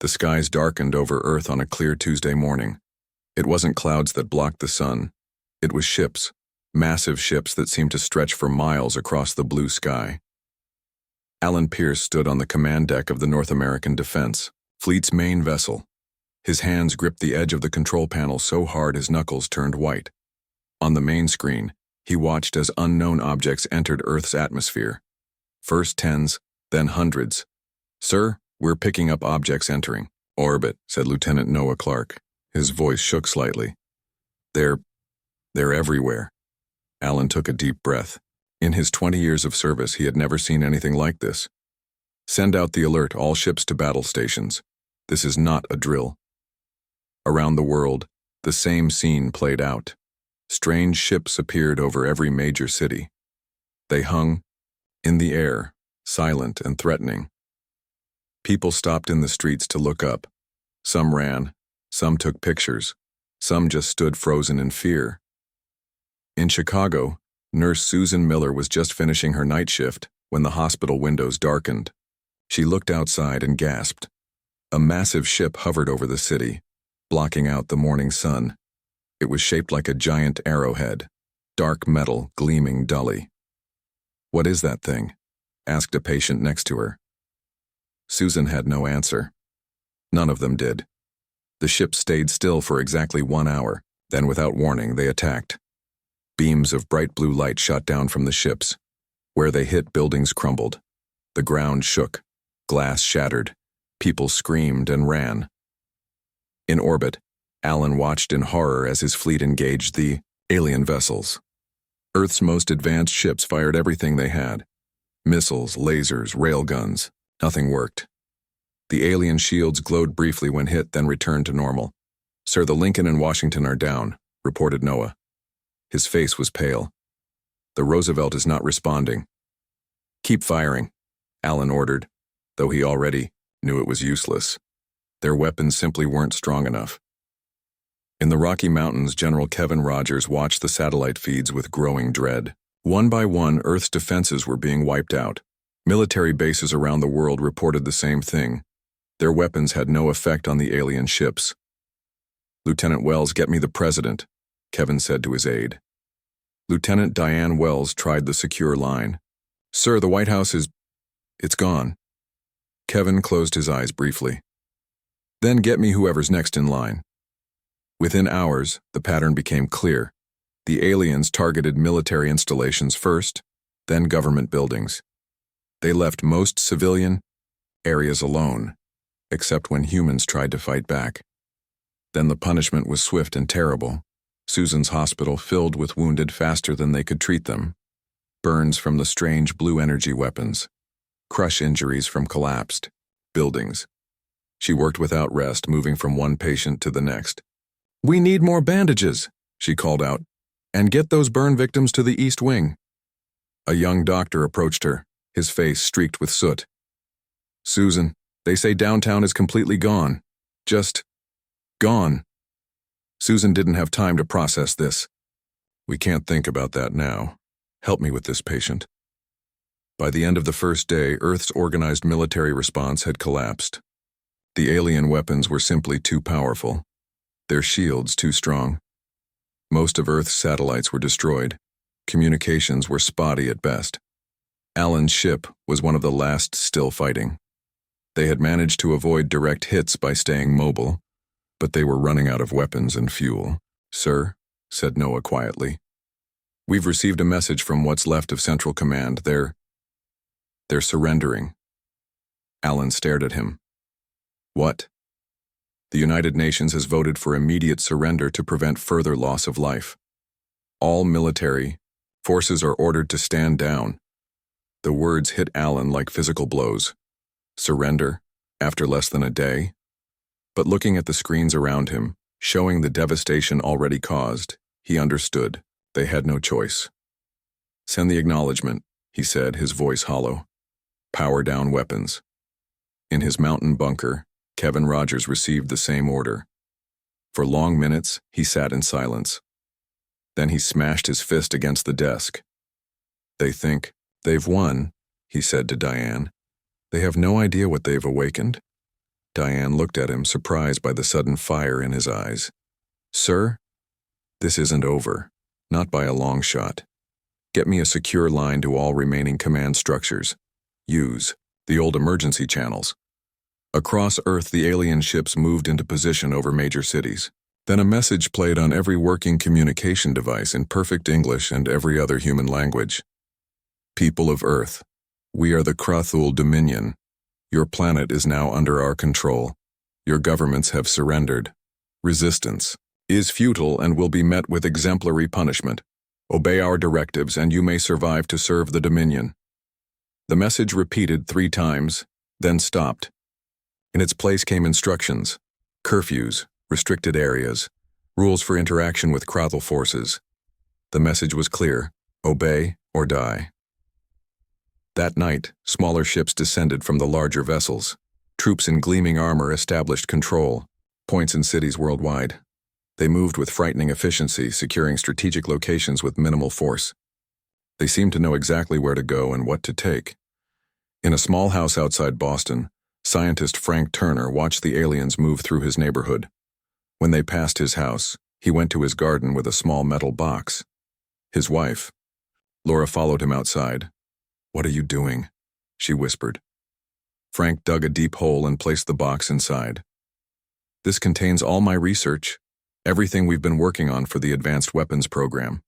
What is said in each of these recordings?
The skies darkened over Earth on a clear Tuesday morning. It wasn't clouds that blocked the sun. It was ships, massive ships that seemed to stretch for miles across the blue sky. Alan Pierce stood on the command deck of the North American Defense Fleet's main vessel. His hands gripped the edge of the control panel so hard his knuckles turned white. On the main screen, he watched as unknown objects entered Earth's atmosphere. First tens, then hundreds. "Sir, we're picking up objects entering orbit," said Lieutenant Noah Clark. His voice shook slightly. They're everywhere." Alan took a deep breath. In his 20 years of service, he had never seen anything like this. "Send out the alert, all ships to battle stations. This is not a drill." Around the world, the same scene played out. Strange ships appeared over every major city. They hung in the air, silent and threatening. People stopped in the streets to look up. Some ran, some took pictures, some just stood frozen in fear. In Chicago, Nurse Susan Miller was just finishing her night shift when the hospital windows darkened. She looked outside and gasped. A massive ship hovered over the city, blocking out the morning sun. It was shaped like a giant arrowhead, dark metal gleaming dully. "What is that thing?" asked a patient next to her. Susan had no answer. None of them did. The ship stayed still for exactly 1 hour, then without warning they attacked. Beams of bright blue light shot down from the ships. Where they hit, buildings crumbled. The ground shook, glass shattered, people screamed and ran. In orbit, Alan watched in horror as his fleet engaged the alien vessels. Earth's most advanced ships fired everything they had. Missiles, lasers, railguns. Nothing worked. The alien shields glowed briefly when hit, then returned to normal. "Sir, the Lincoln and Washington are down," reported Noah. His face was pale. "The Roosevelt is not responding." "Keep firing," Alan ordered, though he already knew it was useless. Their weapons simply weren't strong enough. In the Rocky Mountains, General Kevin Rogers watched the satellite feeds with growing dread. One by one, Earth's defenses were being wiped out. Military bases around the world reported the same thing. Their weapons had no effect on the alien ships. "Lieutenant Wells, get me the president," Kevin said to his aide. Lieutenant Diane Wells tried the secure line. "Sir, the White House it's gone." Kevin closed his eyes briefly. "Then get me whoever's next in line." Within hours, the pattern became clear. The aliens targeted military installations first, then government buildings. They left most civilian areas alone, except when humans tried to fight back. Then the punishment was swift and terrible. Susan's hospital filled with wounded faster than they could treat them. Burns from the strange blue energy weapons. Crush injuries from collapsed buildings. She worked without rest, moving from one patient to the next. "We need more bandages," she called out, "and get those burn victims to the East Wing." A young doctor approached her, his face streaked with soot. "Susan, they say downtown is completely gone. Just gone." Susan didn't have time to process this. "We can't think about that now. Help me with this patient." By the end of the first day, Earth's organized military response had collapsed. The alien weapons were simply too powerful. Their shields too strong. Most of Earth's satellites were destroyed. Communications were spotty at best. Alan's ship was one of the last still fighting. They had managed to avoid direct hits by staying mobile, but they were running out of weapons and fuel. "Sir," said Noah quietly, "we've received a message from what's left of Central Command. They're surrendering." Alan stared at him. "What?" "The United Nations has voted for immediate surrender to prevent further loss of life. All military forces are ordered to stand down." The words hit Alan like physical blows. Surrender, after less than a day? But looking at the screens around him, showing the devastation already caused, he understood. They had no choice. "Send the acknowledgement," he said, his voice hollow. "Power down weapons." In his mountain bunker, Kevin Rogers received the same order. For long minutes, he sat in silence. Then he smashed his fist against the desk. "They think they've won," he said to Diane. "They have no idea what they've awakened." Diane looked at him, surprised by the sudden fire in his eyes. "Sir, this isn't over. Not by a long shot. Get me a secure line to all remaining command structures. Use the old emergency channels." Across Earth, the alien ships moved into position over major cities. Then a message played on every working communication device in perfect English and every other human language. "People of Earth, we are the Krathul Dominion. Your planet is now under our control. Your governments have surrendered. Resistance is futile and will be met with exemplary punishment. Obey our directives and you may survive to serve the Dominion." The message repeated 3 times, then stopped. In its place came instructions, curfews, restricted areas, rules for interaction with Krathul forces. The message was clear: obey or die. That night, smaller ships descended from the larger vessels. Troops in gleaming armor established control points in cities worldwide. They moved with frightening efficiency, securing strategic locations with minimal force. They seemed to know exactly where to go and what to take. In a small house outside Boston, scientist Frank Turner watched the aliens move through his neighborhood. When they passed his house, he went to his garden with a small metal box. His wife, Laura, followed him outside. "What are you doing?" she whispered. Frank dug a deep hole and placed the box inside. "This contains all my research, everything we've been working on for the Advanced Weapons program."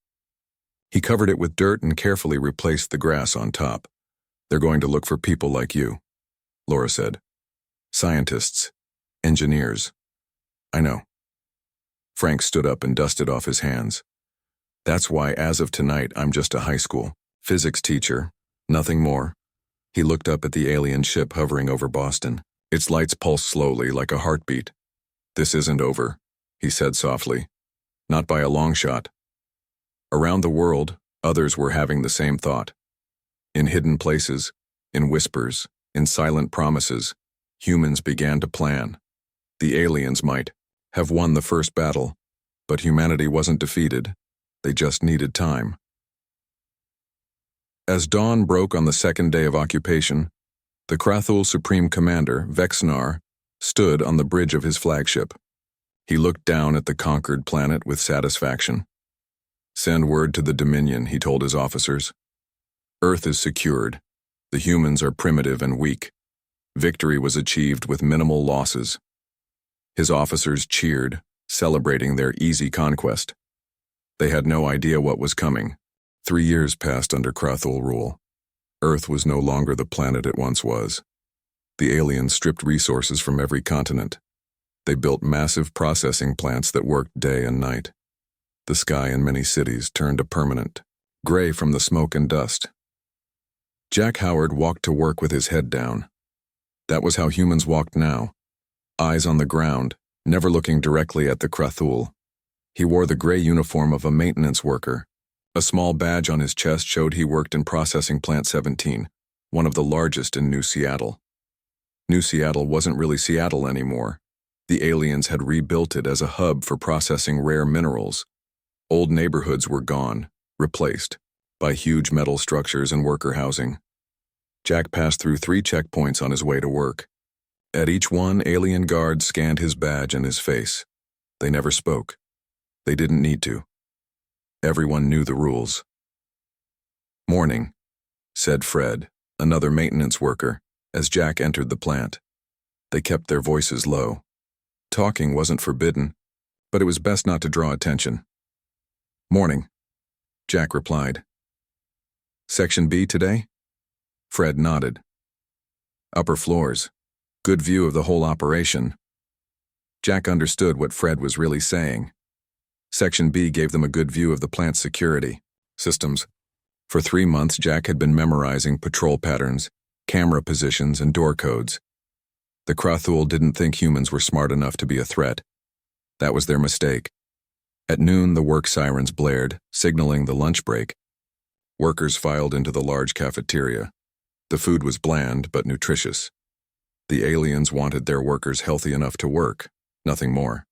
He covered it with dirt and carefully replaced the grass on top. "They're going to look for people like you," Laura said. "Scientists, engineers." "I know." Frank stood up and dusted off his hands. "That's why as of tonight I'm just a high school physics teacher, nothing more." He looked up at the alien ship hovering over Boston. Its lights pulsed slowly like a heartbeat. "This isn't over," he said softly. "Not by a long shot." Around the world, others were having the same thought. In hidden places, in whispers, in silent promises, humans began to plan. The aliens might have won the first battle, but humanity wasn't defeated. They just needed time. As dawn broke on the second day of occupation, the Krathul Supreme Commander, Vexnar, stood on the bridge of his flagship. He looked down at the conquered planet with satisfaction. "Send word to the Dominion," he told his officers. "Earth is secured. The humans are primitive and weak. Victory was achieved with minimal losses." His officers cheered, celebrating their easy conquest. They had no idea what was coming. 3 years passed under Krathul rule. Earth was no longer the planet it once was. The aliens stripped resources from every continent. They built massive processing plants that worked day and night. The sky in many cities turned a permanent gray from the smoke and dust. Jack Howard walked to work with his head down. That was how humans walked now, eyes on the ground, never looking directly at the Krathul. He wore the gray uniform of a maintenance worker. A small badge on his chest showed he worked in Processing Plant 17, one of the largest in New Seattle. New Seattle wasn't really Seattle anymore. The aliens had rebuilt it as a hub for processing rare minerals. Old neighborhoods were gone, replaced by huge metal structures and worker housing. Jack passed through 3 checkpoints on his way to work. At each one, alien guards scanned his badge and his face. They never spoke. They didn't need to. Everyone knew the rules. "Morning," said Fred, another maintenance worker, as Jack entered the plant. They kept their voices low. Talking wasn't forbidden, but it was best not to draw attention. "Morning," Jack replied. "Section B today?" Fred nodded. "Upper floors. Good view of the whole operation." Jack understood what Fred was really saying. Section B gave them a good view of the plant's security systems. For 3 months, Jack had been memorizing patrol patterns, camera positions, and door codes. The Krathul didn't think humans were smart enough to be a threat. That was their mistake. At noon, the work sirens blared, signaling the lunch break. Workers filed into the large cafeteria. The food was bland but nutritious. The aliens wanted their workers healthy enough to work, nothing more.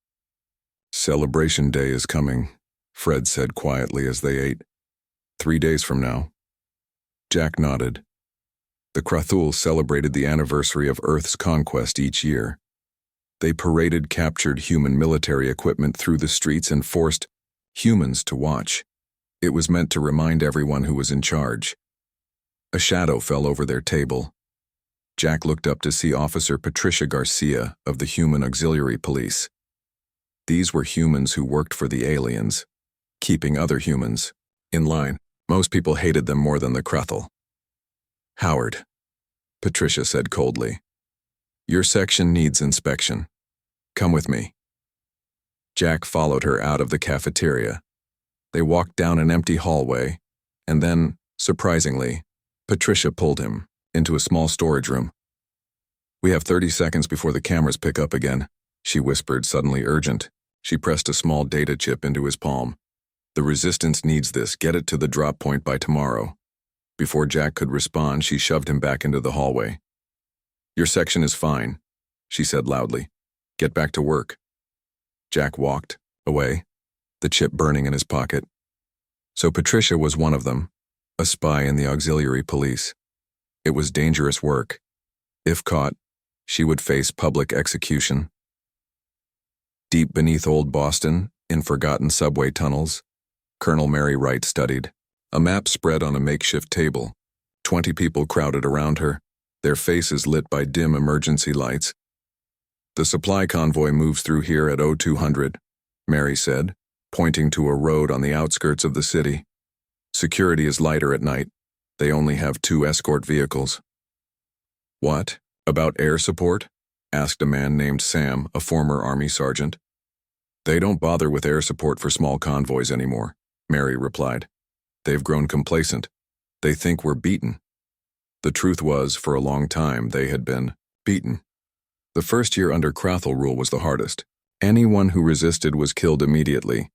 "Celebration Day is coming," Fred said quietly as they ate. 3 days from now." Jack nodded. The Krathul celebrated the anniversary of Earth's conquest each year. They paraded captured human military equipment through the streets and forced humans to watch. It was meant to remind everyone who was in charge. A shadow fell over their table. Jack looked up to see Officer Patricia Garcia of the Human Auxiliary Police. These were humans who worked for the aliens, keeping other humans in line. Most people hated them more than the Krathul. "Howard," Patricia said coldly, "your section needs inspection. Come with me." Jack followed her out of the cafeteria. They walked down an empty hallway, and then, surprisingly, Patricia pulled him into a small storage room. "We have 30 seconds before the cameras pick up again," she whispered, suddenly urgent. She pressed a small data chip into his palm. "The Resistance needs this. Get it to the drop point by tomorrow." Before Jack could respond, she shoved him back into the hallway. "Your section is fine," she said loudly. "Get back to work." Jack walked away, the chip burning in his pocket. So Patricia was one of them, a spy in the auxiliary police. It was dangerous work. If caught, she would face public execution. Deep beneath old Boston, in forgotten subway tunnels, Colonel Mary Wright studied. A map spread on a makeshift table. 20 people crowded around her, their faces lit by dim emergency lights. "The supply convoy moves through here at 0200, Mary said, pointing to a road on the outskirts of the city. "Security is lighter at night. They only have 2 escort vehicles." "What? About air support?" asked a man named Sam, a former Army sergeant. "They don't bother with air support for small convoys anymore," Mary replied. "They've grown complacent. They think we're beaten." The truth was, for a long time, they had been beaten. The first year under Krathul rule was the hardest. Anyone who resisted was killed immediately.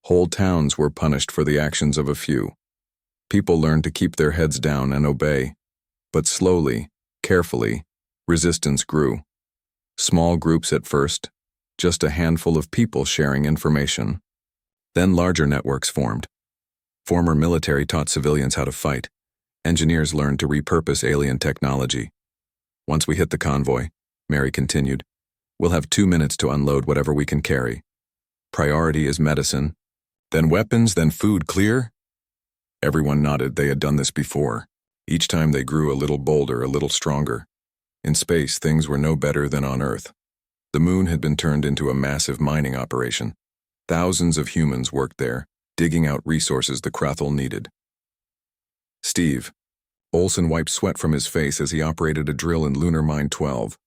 Whole towns were punished for the actions of a few. People learned to keep their heads down and obey. But slowly, carefully, resistance grew. Small groups at first, just a handful of people sharing information. Then larger networks formed. Former military taught civilians how to fight. Engineers learned to repurpose alien technology. "Once we hit the convoy," Mary continued, "we'll have 2 minutes to unload whatever we can carry. Priority is medicine, then weapons, then food. Clear?" Everyone nodded. They had done this before. Each time they grew a little bolder, a little stronger. In space, things were no better than on Earth. The moon had been turned into a massive mining operation. Thousands of humans worked there, digging out resources the Krathul needed. "Steve." Olson wiped sweat from his face as he operated a drill in Lunar Mine 12.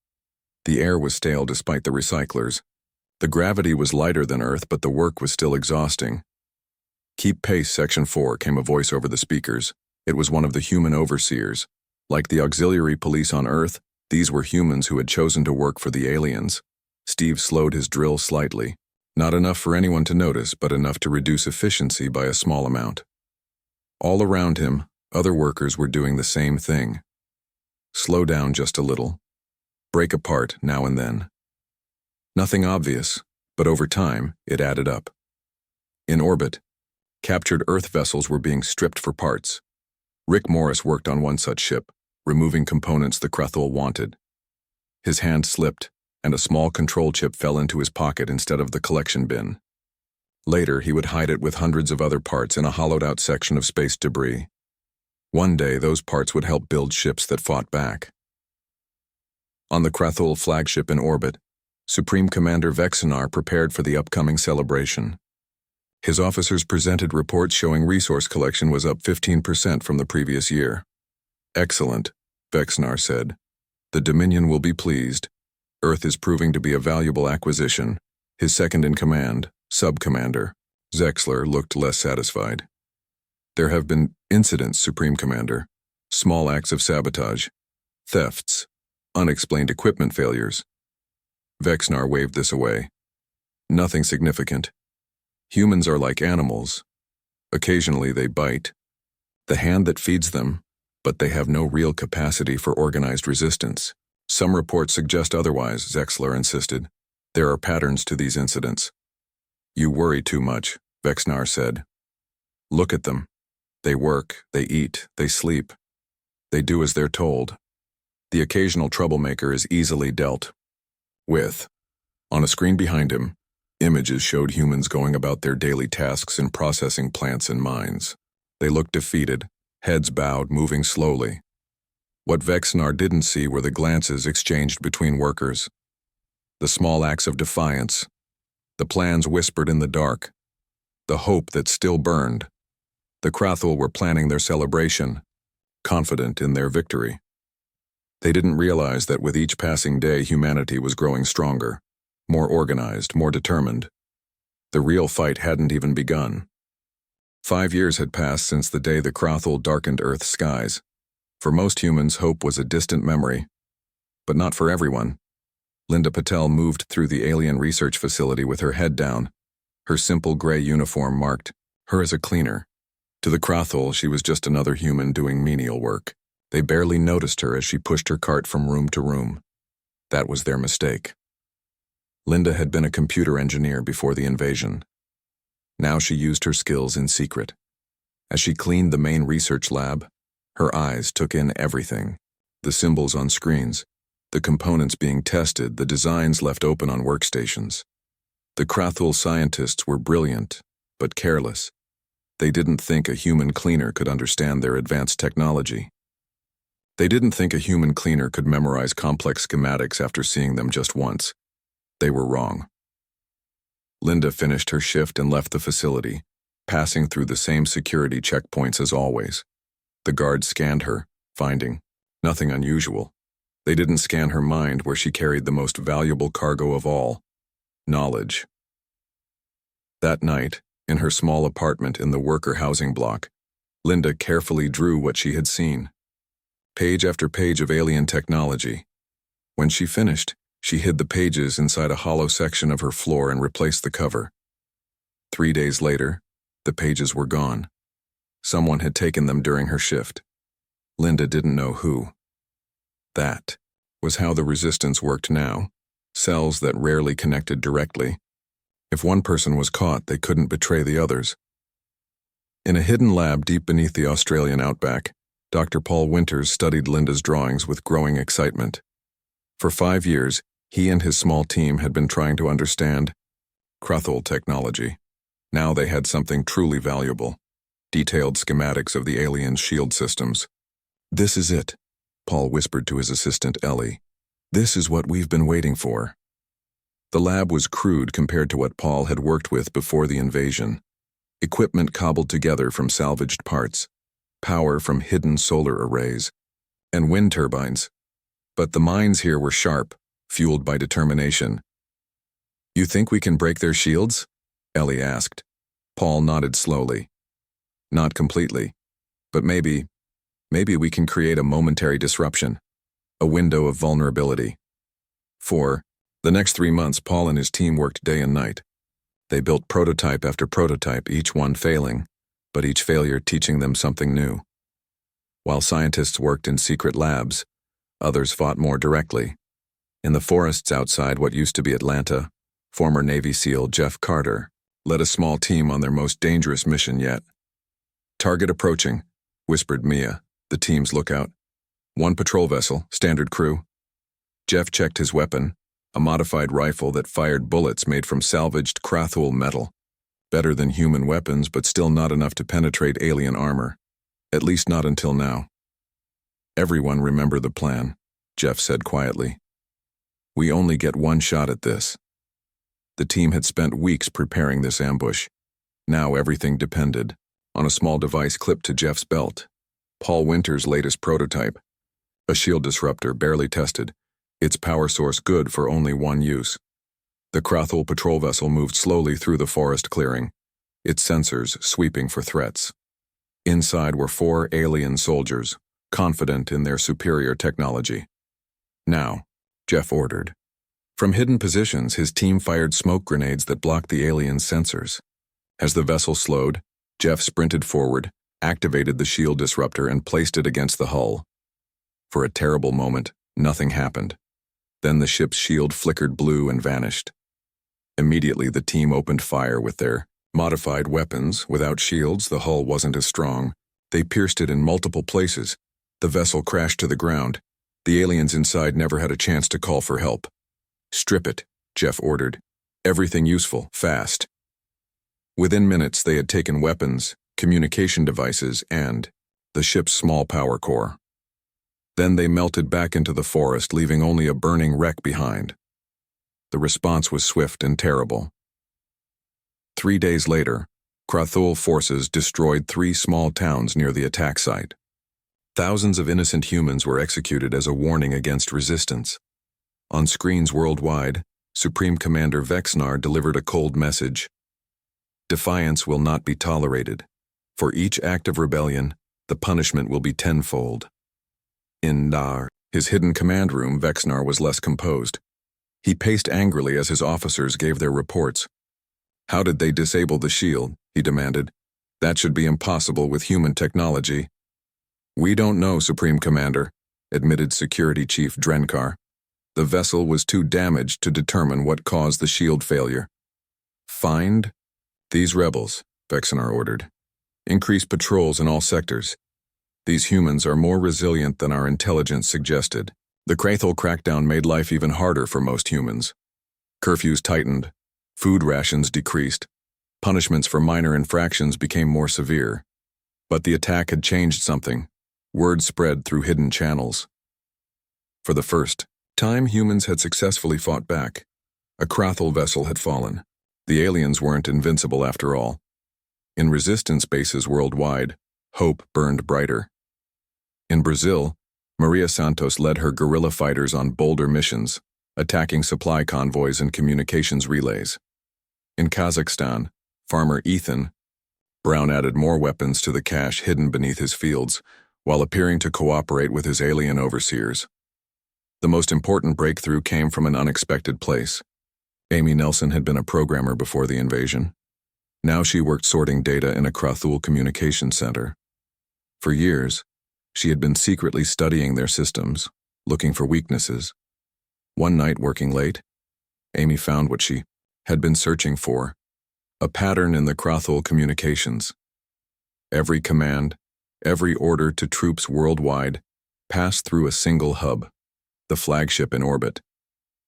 The air was stale despite the recyclers. The gravity was lighter than Earth, but the work was still exhausting. "Keep pace, Section 4, came a voice over the speakers. It was one of the human overseers. Like the auxiliary police on Earth, these were humans who had chosen to work for the aliens. Steve slowed his drill slightly. Not enough for anyone to notice, but enough to reduce efficiency by a small amount. All around him, other workers were doing the same thing. Slow down just a little. Break apart now and then. Nothing obvious, but over time, it added up. In orbit, captured Earth vessels were being stripped for parts. Rick Morris worked on one such ship, removing components the Krathul wanted. His hand slipped, and a small control chip fell into his pocket instead of the collection bin. Later, he would hide it with hundreds of other parts in a hollowed-out section of space debris. One day, those parts would help build ships that fought back. On the Krathul flagship in orbit, Supreme Commander Vexenar prepared for the upcoming celebration. His officers presented reports showing resource collection was up 15% from the previous year. "Excellent," Vexenar said. "The Dominion will be pleased. Earth is proving to be a valuable acquisition." His second-in-command, Sub-Commander, Zexler, looked less satisfied. "There have been incidents, Supreme Commander. Small acts of sabotage. Thefts. Unexplained equipment failures." Vexenar waved this away. "Nothing significant. Humans are like animals. Occasionally they bite. The hand that feeds them, but they have no real capacity for organized resistance. Some reports suggest otherwise," Zexler insisted. "There are patterns to these incidents." "You worry too much," Vexenar said. "Look at them. They work, they eat, they sleep. They do as they're told. The occasional troublemaker is easily dealt with. On a screen behind him, images showed humans going about their daily tasks and processing plants and mines. They looked defeated, heads bowed, moving slowly. What Vexnar didn't see were the glances exchanged between workers, the small acts of defiance, the plans whispered in the dark, the hope that still burned. The Krathul were planning their celebration, confident in their victory. They didn't realize that with each passing day humanity was growing stronger, more organized, more determined. The real fight hadn't even begun. 5 years had passed since the day the Krathul darkened Earth's skies. For most humans, hope was a distant memory. But not for everyone. Linda Patel moved through the alien research facility with her head down, her simple gray uniform marked her as a cleaner. To the Krathul, she was just another human doing menial work. They barely noticed her as she pushed her cart from room to room. That was their mistake. Linda had been a computer engineer before the invasion. Now she used her skills in secret. As she cleaned the main research lab, her eyes took in everything. The symbols on screens, the components being tested, the designs left open on workstations. The Krathul scientists were brilliant, but careless. They didn't think a human cleaner could understand their advanced technology. They didn't think a human cleaner could memorize complex schematics after seeing them just once. They were wrong. Linda finished her shift and left the facility, passing through the same security checkpoints as always. The guards scanned her, finding nothing unusual. They didn't scan her mind, where she carried the most valuable cargo of all, knowledge. That night, in her small apartment in the worker housing block, Linda carefully drew what she had seen. Page after page of alien technology. When she finished, she hid the pages inside a hollow section of her floor and replaced the cover. 3 days later, the pages were gone. Someone had taken them during her shift. Linda didn't know who. That was how the resistance worked now. Cells that rarely connected directly. If one person was caught, they couldn't betray the others. In a hidden lab deep beneath the Australian outback, Dr. Paul Winters studied Linda's drawings with growing excitement. For 5 years, he and his small team had been trying to understand Krathul technology. Now they had something truly valuable. Detailed schematics of the alien shield systems. "This is it," Paul whispered to his assistant Ellie. "This is what we've been waiting for." The lab was crude compared to what Paul had worked with before the invasion. Equipment cobbled together from salvaged parts, power from hidden solar arrays, and wind turbines. But the minds here were sharp, fueled by determination. "You think we can break their shields?" Ellie asked. Paul nodded slowly. "Not completely, but maybe we can create a momentary disruption, a window of vulnerability." For the next 3 months, Paul and his team worked day and night. They built prototype after prototype, each one failing, but each failure teaching them something new. While scientists worked in secret labs, others fought more directly. In the forests outside what used to be Atlanta, former Navy SEAL Jeff Carter led a small team on their most dangerous mission yet. "Target approaching," whispered Mia, the team's lookout. "1 patrol vessel, standard crew." Jeff checked his weapon, a modified rifle that fired bullets made from salvaged Krathul metal. Better than human weapons, but still not enough to penetrate alien armor. At least not until now. "Everyone remember the plan," Jeff said quietly. "We only get one shot at this." The team had spent weeks preparing this ambush. Now everything depended on a small device clipped to Jeff's belt. Paul Winters' latest prototype. A shield disruptor barely tested, its power source good for only one use. The Krathul patrol vessel moved slowly through the forest clearing, its sensors sweeping for threats. Inside were 4 alien soldiers, confident in their superior technology. "Now," Jeff ordered. From hidden positions, his team fired smoke grenades that blocked the aliens' sensors. As the vessel slowed, Jeff sprinted forward, activated the shield disruptor, and placed it against the hull. For a terrible moment, nothing happened. Then the ship's shield flickered blue and vanished. Immediately, the team opened fire with their modified weapons. Without shields, the hull wasn't as strong. They pierced it in multiple places. The vessel crashed to the ground. The aliens inside never had a chance to call for help. "Strip it," Jeff ordered. Everything useful, fast. Within minutes, they had taken weapons, communication devices, and the ship's small power core. Then they melted back into the forest, leaving only a burning wreck behind. The response was swift and terrible. 3 days later, Krathul forces destroyed 3 small towns near the attack site. Thousands of innocent humans were executed as a warning against resistance. On screens worldwide, Supreme Commander Vexnar delivered a cold message. Defiance will not be tolerated. For each act of rebellion, the punishment will be tenfold. In his hidden command room, Vexnar was less composed. He paced angrily as his officers gave their reports. How did they disable the shield? He demanded. That should be impossible with human technology. We don't know, Supreme Commander, admitted Security Chief Drenkar. The vessel was too damaged to determine what caused the shield failure. Find these rebels, Vexnar ordered. Increase patrols in all sectors. These humans are more resilient than our intelligence suggested. The Krathul crackdown made life even harder for most humans. Curfews tightened, food rations decreased, punishments for minor infractions became more severe. But the attack had changed something. Word spread through hidden channels. For the first time, humans had successfully fought back. A Krathul vessel had fallen. The aliens weren't invincible after all. In resistance bases worldwide, hope burned brighter. In Brazil, Maria Santos led her guerrilla fighters on bolder missions, attacking supply convoys and communications relays. In Kazakhstan, farmer Ethan Brown added more weapons to the cache hidden beneath his fields, while appearing to cooperate with his alien overseers. The most important breakthrough came from an unexpected place. Amy Nelson had been a programmer before the invasion. Now she worked sorting data in a Krathul communication center. For years, she had been secretly studying their systems, looking for weaknesses. One night, working late, Amy found what she had been searching for, a pattern in the Krathul communications. Every command, every order to troops worldwide passed through a single hub, the flagship in orbit.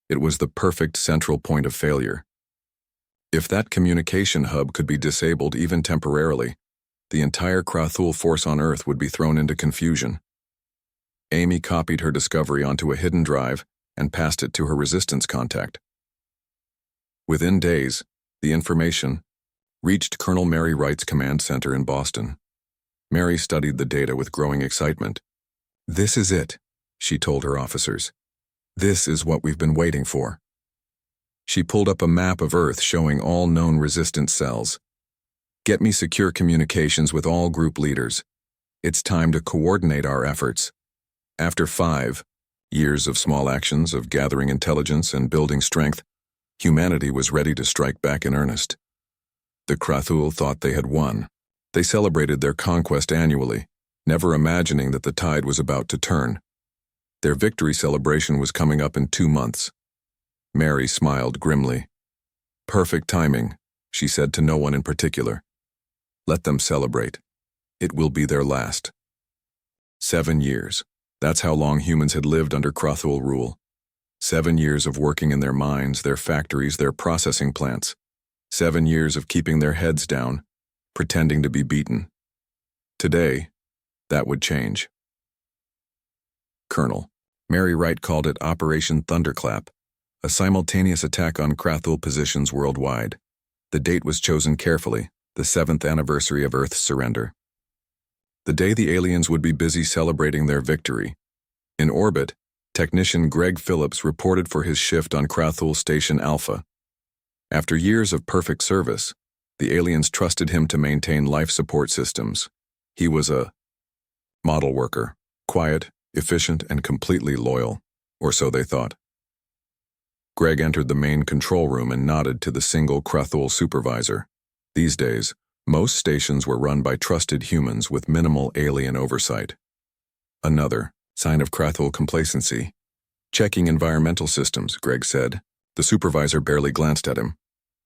It was the perfect central point of failure. If that communication hub could be disabled even temporarily, the entire Krathul force on Earth would be thrown into confusion. Amy copied her discovery onto a hidden drive and passed it to her resistance contact. Within days, the information reached Colonel Mary Wright's command center in Boston. Mary studied the data with growing excitement. "This is it," she told her officers. "This is what we've been waiting for." She pulled up a map of Earth showing all known resistance cells. "Get me secure communications with all group leaders. It's time to coordinate our efforts." After 5 years of small actions, of gathering intelligence and building strength, humanity was ready to strike back in earnest. The Krathul thought they had won. They celebrated their conquest annually, never imagining that the tide was about to turn. Their victory celebration was coming up in 2 months. Mary smiled grimly. "Perfect timing," she said to no one in particular. "Let them celebrate. It will be their last." 7 years. That's how long humans had lived under Krathul rule. 7 years of working in their mines, their factories, their processing plants. 7 years of keeping their heads down, pretending to be beaten. Today, that would change. Colonel Mary Wright called it Operation Thunderclap, a simultaneous attack on Krathul positions worldwide. The date was chosen carefully, the 7th anniversary of Earth's surrender. The day the aliens would be busy celebrating their victory. In orbit, technician Greg Phillips reported for his shift on Krathul Station Alpha. After years of perfect service, the aliens trusted him to maintain life support systems. He was a model worker, quiet, efficient, and completely loyal, or so they thought. Greg entered the main control room and nodded to the single Krathul supervisor. These days, most stations were run by trusted humans with minimal alien oversight. Another sign of Krathul complacency. "Checking environmental systems," Greg said. The supervisor barely glanced at him.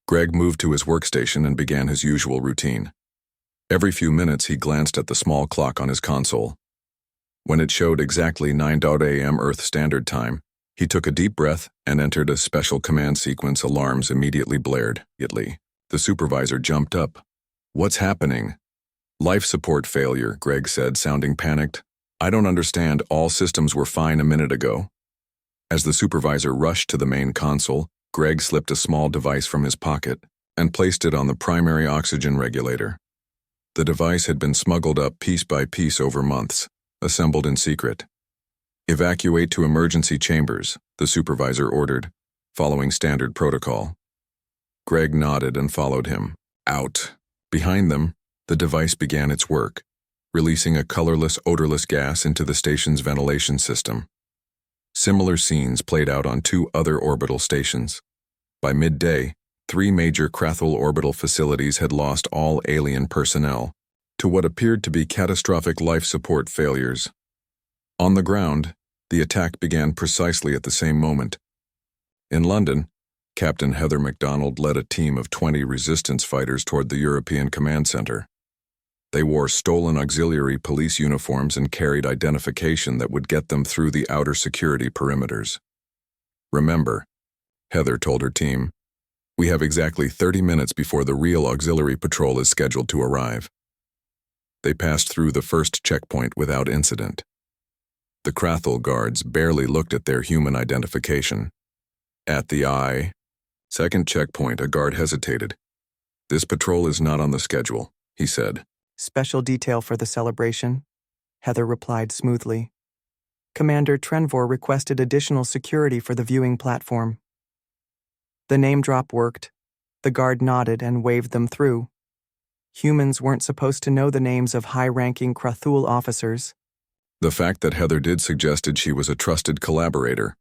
Greg moved to his workstation and began his usual routine. Every few minutes he glanced at the small clock on his console. When it showed exactly 9 a.m. Earth Standard Time, He took a deep breath and entered a special command sequence. Alarms immediately blared. The supervisor jumped up. "What's happening?" "Life support failure," Greg said, sounding panicked. "I don't understand. All systems were fine a minute ago." As the supervisor rushed to the main console, Greg slipped a small device from his pocket and placed it on the primary oxygen regulator. The device had been smuggled up piece by piece over months, assembled in secret. "Evacuate to emergency chambers," the supervisor ordered, following standard protocol. Greg nodded and followed him. Out. Behind them, the device began its work, releasing a colorless, odorless gas into the station's ventilation system. Similar scenes played out on 2 other orbital stations. By midday, 3 major Krathul orbital facilities had lost all alien personnel to what appeared to be catastrophic life support failures. On the ground, the attack began precisely at the same moment. In London, Captain Heather MacDonald led a team of 20 resistance fighters toward the European Command Center. They wore stolen auxiliary police uniforms and carried identification that would get them through the outer security perimeters. "Remember," Heather told her team, "we have exactly 30 minutes before the real auxiliary patrol is scheduled to arrive." They passed through the first checkpoint without incident. The Krathul guards barely looked at their human identification. At the second checkpoint, a guard hesitated. "This patrol is not on the schedule," he said. "Special detail for the celebration," Heather replied smoothly. "Commander Trenvor requested additional security for the viewing platform." The name drop worked. The guard nodded and waved them through. Humans weren't supposed to know the names of high-ranking Krathul officers. The fact that Heather did suggested she was a trusted collaborator.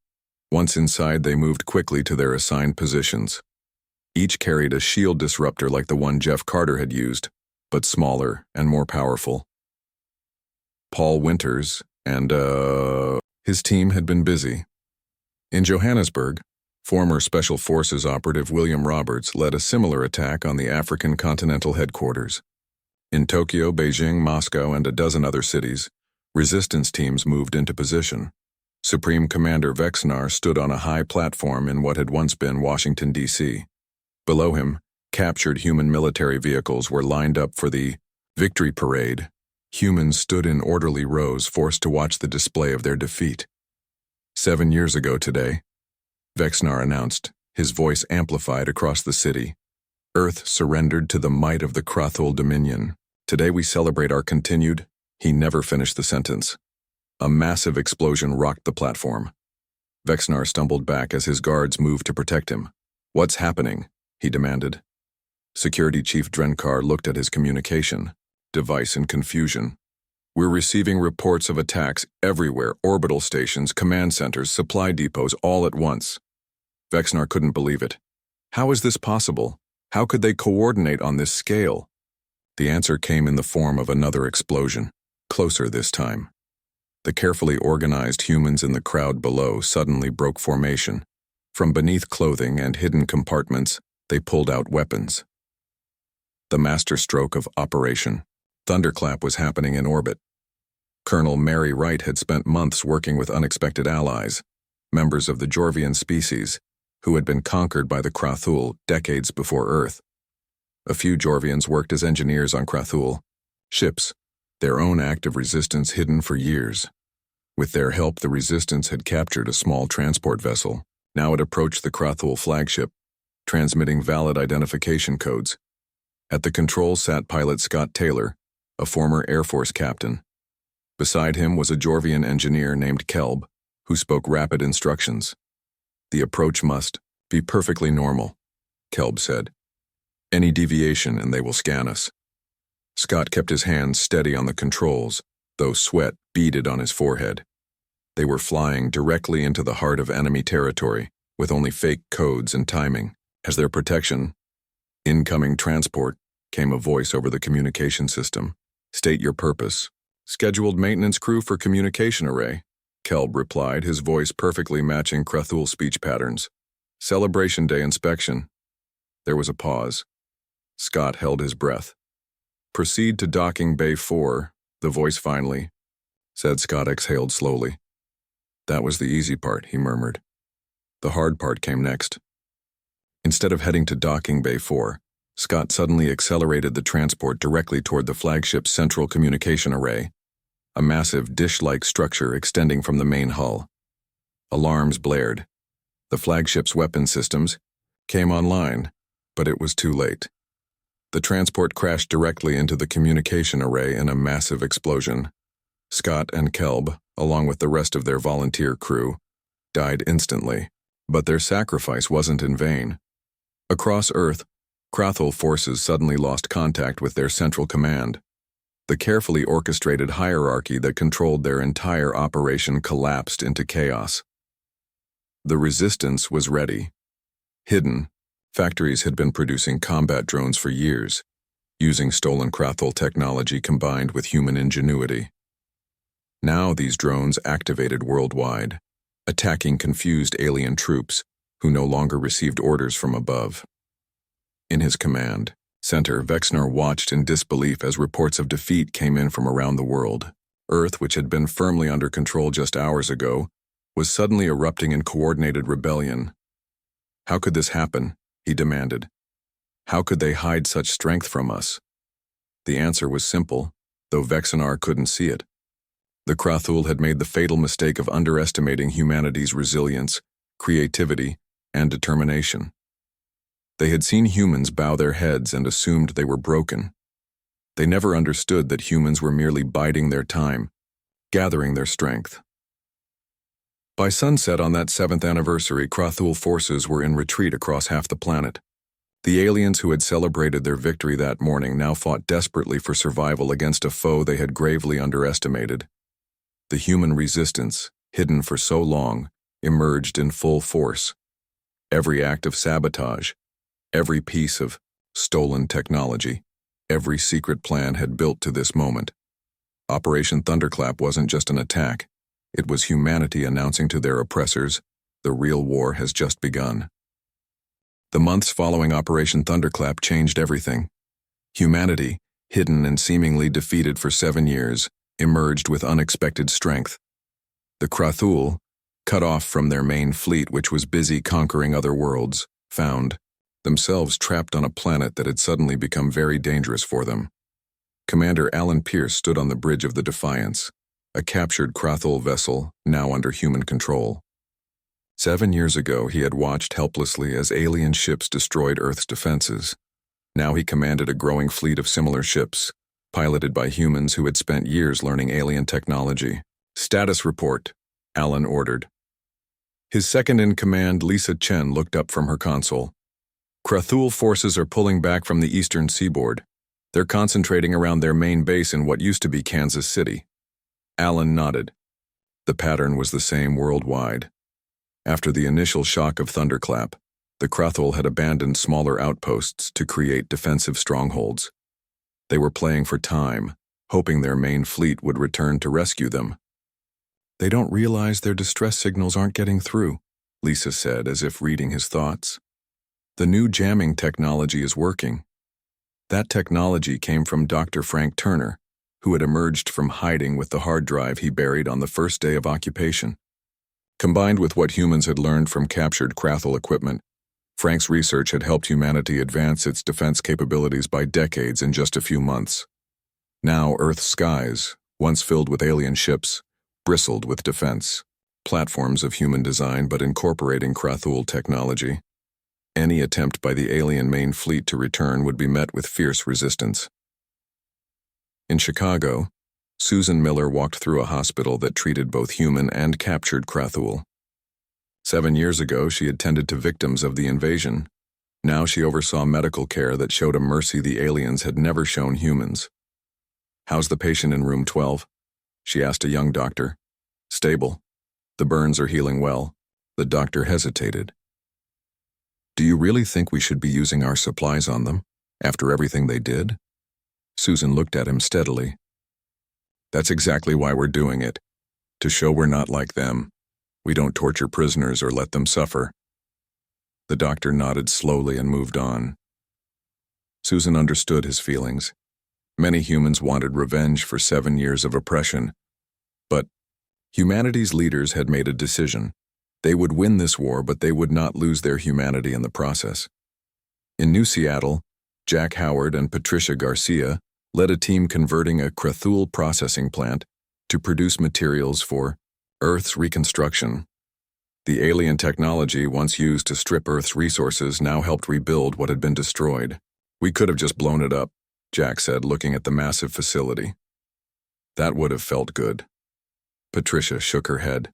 Once inside, they moved quickly to their assigned positions. Each carried a shield disruptor like the one Jeff Carter had used, but smaller and more powerful. Paul Winters and, his team had been busy. In Johannesburg, former Special Forces operative William Roberts led a similar attack on the African Continental Headquarters. In Tokyo, Beijing, Moscow, and a dozen other cities, resistance teams moved into position. Supreme Commander Vexnar stood on a high platform in what had once been Washington, D.C. Below him, captured human military vehicles were lined up for the victory parade. Humans stood in orderly rows, forced to watch the display of their defeat. 7 years ago today, Vexnar announced, his voice amplified across the city. Earth surrendered to the might of the Krathul Dominion. Today we celebrate our continued. He never finished the sentence. A massive explosion rocked the platform. Vexnar stumbled back as his guards moved to protect him. "What's happening?" he demanded. Security Chief Drenkar looked at his communication device in confusion. "We're receiving reports of attacks everywhere, orbital stations, command centers, supply depots, all at once." Vexnar couldn't believe it. How is this possible? How could they coordinate on this scale? The answer came in the form of another explosion, closer this time. The carefully organized humans in the crowd below suddenly broke formation. From beneath clothing and hidden compartments, they pulled out weapons. The masterstroke of Operation Thunderclap was happening in orbit. Colonel Mary Wright had spent months working with unexpected allies, members of the Jorvian species, who had been conquered by the Krathul decades before Earth. A few Jorvians worked as engineers on Krathul ships, their own active resistance hidden for years. With their help, the resistance had captured a small transport vessel. Now it approached the Krathul flagship, transmitting valid identification codes. At the controls sat pilot Scott Taylor, a former Air Force captain. Beside him was a Jorvian engineer named Kelb, who spoke rapid instructions. "The approach must be perfectly normal," Kelb said. "Any deviation and they will scan us." Scott kept his hands steady on the controls, though sweat beaded on his forehead. They were flying directly into the heart of enemy territory, with only fake codes and timing. As their protection, "Incoming transport," came a voice over the communication system. "State your purpose." "Scheduled maintenance crew for communication array," Kelb replied, his voice perfectly matching Krathul speech patterns. "Celebration Day inspection." There was a pause. Scott held his breath. "Proceed to docking bay 4, the voice finally said. Scott exhaled slowly. "That was the easy part," he murmured. The hard part came next. Instead of heading to Docking Bay 4, Scott suddenly accelerated the transport directly toward the flagship's central communication array, a massive dish-like structure extending from the main hull. Alarms blared. The flagship's weapon systems came online, but it was too late. The transport crashed directly into the communication array in a massive explosion. Scott and Kelb, along with the rest of their volunteer crew, died instantly, but their sacrifice wasn't in vain. Across Earth, Krathul forces suddenly lost contact with their central command. The carefully orchestrated hierarchy that controlled their entire operation collapsed into chaos. The resistance was ready. Hidden, factories had been producing combat drones for years, using stolen Krathul technology combined with human ingenuity. Now these drones activated worldwide, attacking confused alien troops who no longer received orders from above. In his command center, Vexnar watched in disbelief as reports of defeat came in from around the world. Earth, which had been firmly under control just hours ago, was suddenly erupting in coordinated rebellion. How could this happen? He demanded. How could they hide such strength from us? The answer was simple, though Vexnar couldn't see it. The Krathul had made the fatal mistake of underestimating humanity's resilience, creativity, and determination. They had seen humans bow their heads and assumed they were broken. They never understood that humans were merely biding their time, gathering their strength. By sunset on that 7th anniversary, Krathul forces were in retreat across half the planet. The aliens who had celebrated their victory that morning now fought desperately for survival against a foe they had gravely underestimated. The human resistance, hidden for so long, emerged in full force. Every act of sabotage, every piece of stolen technology, every secret plan had built to this moment. Operation Thunderclap wasn't just an attack. It was humanity announcing to their oppressors, the real war has just begun. The months following Operation Thunderclap changed everything. Humanity, hidden and seemingly defeated for 7 years, emerged with unexpected strength. The Krathul, cut off from their main fleet which was busy conquering other worlds, found themselves trapped on a planet that had suddenly become very dangerous for them. Commander Alan Pierce stood on the bridge of the Defiance, a captured Krathul vessel now under human control. 7 years ago, he had watched helplessly as alien ships destroyed Earth's defenses. Now he commanded a growing fleet of similar ships, piloted by humans who had spent years learning alien technology. "Status report," Alan ordered. His second-in-command, Lisa Chen, looked up from her console. "Krathul forces are pulling back from the eastern seaboard. They're concentrating around their main base in what used to be Kansas City." Alan nodded. The pattern was the same worldwide. After the initial shock of Thunderclap, the Krathul had abandoned smaller outposts to create defensive strongholds. They were playing for time, hoping their main fleet would return to rescue them. "They don't realize their distress signals aren't getting through," Lisa said, as if reading his thoughts. "The new jamming technology is working." That technology came from Dr. Frank Turner, who had emerged from hiding with the hard drive he buried on the first day of occupation. Combined with what humans had learned from captured Krathul equipment, Frank's research had helped humanity advance its defense capabilities by decades in just a few months. Now Earth's skies, once filled with alien ships, bristled with defense, platforms of human design but incorporating Krathul technology. Any attempt by the alien main fleet to return would be met with fierce resistance. In Chicago, Susan Miller walked through a hospital that treated both human and captured Krathul. 7 years ago, she had tended to victims of the invasion. Now she oversaw medical care that showed a mercy the aliens had never shown humans. "How's the patient in room 12? She asked a young doctor. "Stable. The burns are healing well." The doctor hesitated. "Do you really think we should be using our supplies on them, after everything they did?" Susan looked at him steadily. "That's exactly why we're doing it. To show we're not like them. We don't torture prisoners or let them suffer." The doctor nodded slowly and moved on. Susan understood his feelings. Many humans wanted revenge for 7 years of oppression. But humanity's leaders had made a decision. They would win this war, but they would not lose their humanity in the process. In New Seattle, Jack Howard and Patricia Garcia led a team converting a Krathul processing plant to produce materials for Earth's reconstruction. The alien technology once used to strip Earth's resources now helped rebuild what had been destroyed. We could have just blown it up, Jack said, looking at the massive facility. That would have felt good. Patricia shook her head.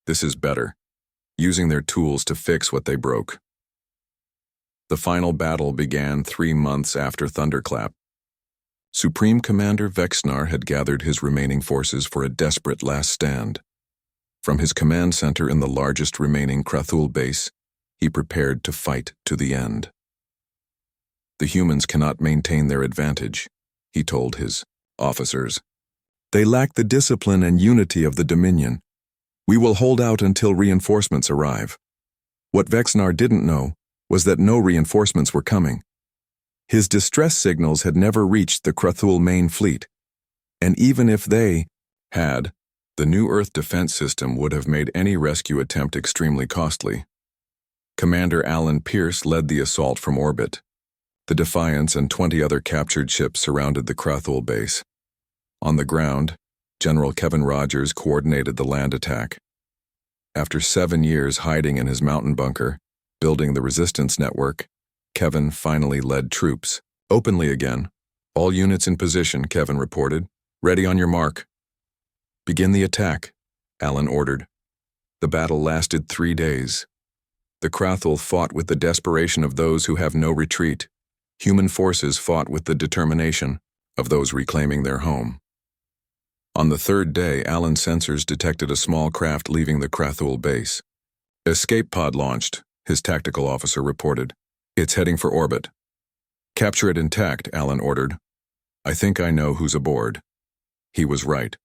This is better, using their tools to fix what they broke. The final battle began 3 months after Thunderclap. Supreme Commander Vexnar had gathered his remaining forces for a desperate last stand. From his command center in the largest remaining Krathul base, he prepared to fight to the end. The humans cannot maintain their advantage, he told his officers. They lack the discipline and unity of the Dominion. We will hold out until reinforcements arrive. What Vexnar didn't know was that no reinforcements were coming. His distress signals had never reached the Krathul main fleet, and even if they had, the new Earth defense system would have made any rescue attempt extremely costly. Commander Alan Pierce led the assault from orbit. The Defiance and 20 other captured ships surrounded the Krathul base. On the ground, General Kevin Rogers coordinated the land attack. After 7 years hiding in his mountain bunker, building the resistance network, Kevin finally led troops. Openly again. All units in position, Kevin reported. Ready on your mark. Begin the attack, Alan ordered. The battle lasted 3 days. The Krathul fought with the desperation of those who have no retreat. Human forces fought with the determination of those reclaiming their home. On the 3rd day, Alan's sensors detected a small craft leaving the Krathul base. Escape pod launched, his tactical officer reported. It's heading for orbit. Capture it intact, Alan ordered. I think I know who's aboard. He was right.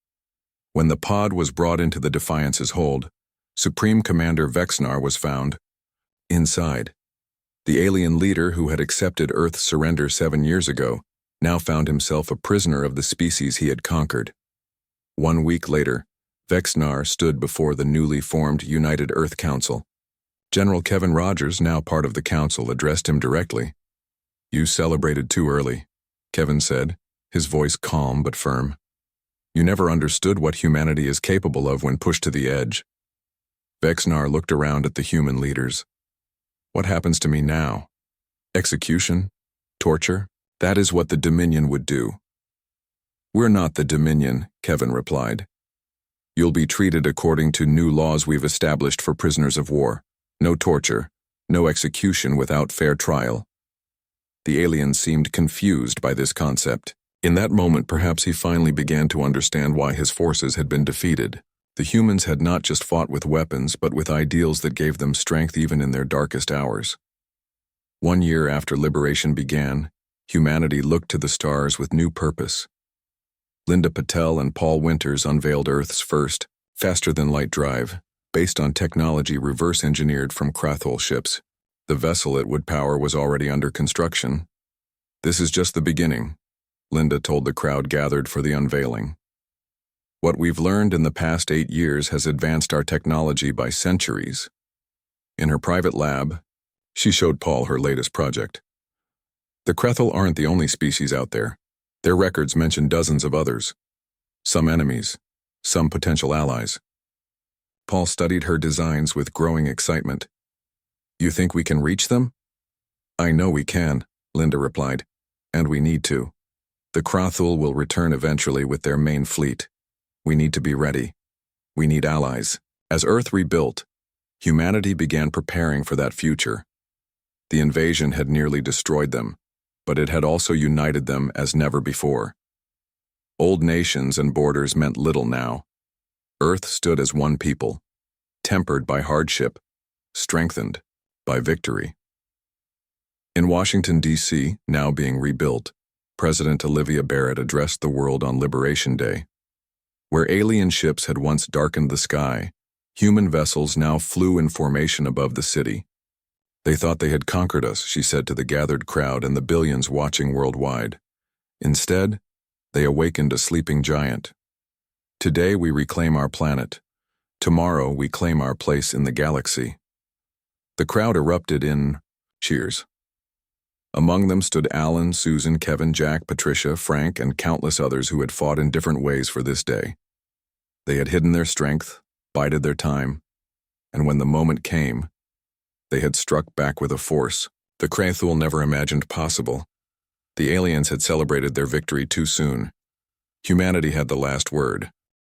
When the pod was brought into the Defiance's hold, Supreme Commander Vexnar was found inside. The alien leader who had accepted Earth's surrender 7 years ago now found himself a prisoner of the species he had conquered. 1 week later, Vexnar stood before the newly formed United Earth Council. General Kevin Rogers, now part of the council, addressed him directly. You celebrated too early, Kevin said, his voice calm but firm. You never understood what humanity is capable of when pushed to the edge. Vexnar looked around at the human leaders. What happens to me now? Execution? Torture? That is what the Dominion would do. We're not the Dominion, Kevin replied. You'll be treated according to new laws we've established for prisoners of war. No torture, no execution without fair trial. The alien seemed confused by this concept. In that moment, perhaps he finally began to understand why his forces had been defeated. The humans had not just fought with weapons, but with ideals that gave them strength even in their darkest hours. 1 year after liberation began, humanity looked to the stars with new purpose. Linda Patel and Paul Winters unveiled Earth's first, faster-than-light drive, based on technology reverse-engineered from Krathul ships. The vessel it would power was already under construction. This is just the beginning, Linda told the crowd gathered for the unveiling. What we've learned in the past 8 years has advanced our technology by centuries. In her private lab, she showed Paul her latest project. The Krathul aren't the only species out there. Their records mention dozens of others. Some enemies, some potential allies. Paul studied her designs with growing excitement. You think we can reach them? I know we can, Linda replied, and we need to. The Krathul will return eventually with their main fleet. We need to be ready. We need allies. As Earth rebuilt, humanity began preparing for that future. The invasion had nearly destroyed them, but it had also united them as never before. Old nations and borders meant little now. Earth stood as one people, tempered by hardship, strengthened by victory. In Washington, D.C., now being rebuilt, President Olivia Barrett addressed the world on Liberation Day. Where alien ships had once darkened the sky, human vessels now flew in formation above the city. They thought they had conquered us, she said to the gathered crowd and the billions watching worldwide. Instead, they awakened a sleeping giant. Today we reclaim our planet, Tomorrow we claim our place in the galaxy. The crowd erupted in cheers. Among them stood Alan, Susan, Kevin, Jack, Patricia, Frank, and countless others who had fought in different ways for this day. They had hidden their strength, bided their time, and when the moment came, they had struck back with a force the Krathul never imagined possible. The aliens had celebrated their victory too soon. Humanity had the last word,